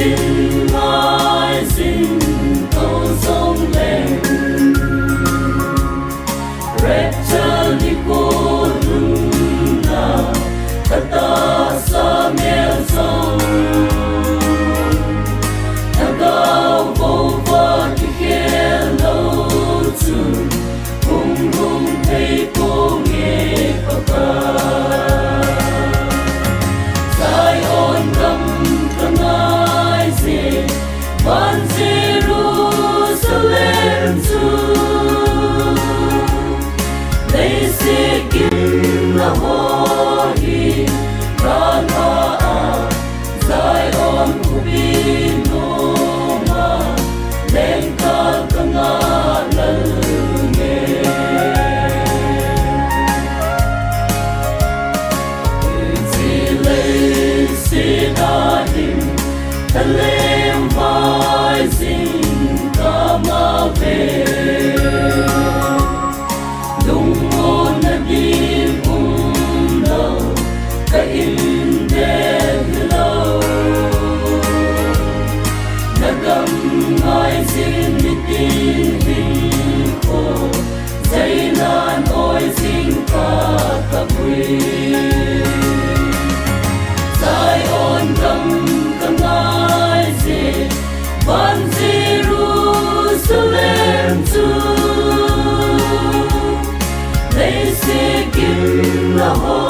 xin ngài xin cầu sông lên Rachel đi cô lưng là kata sa miel sông nagaw vô va ki hello tu hung hung thấy cô nghe papa Zion gam kangai se van Jerusalem tu they say kim la hohi rana Zion kubino ma lengka kangalalunge Zilay sinahim talem vai sin kamave Lungon na dim umlaw kaindelaw Nagamay sin mitihing ko Zailan oy sin kakabwi Zion gam kanay si Van Jerusalem tu They say kim la ho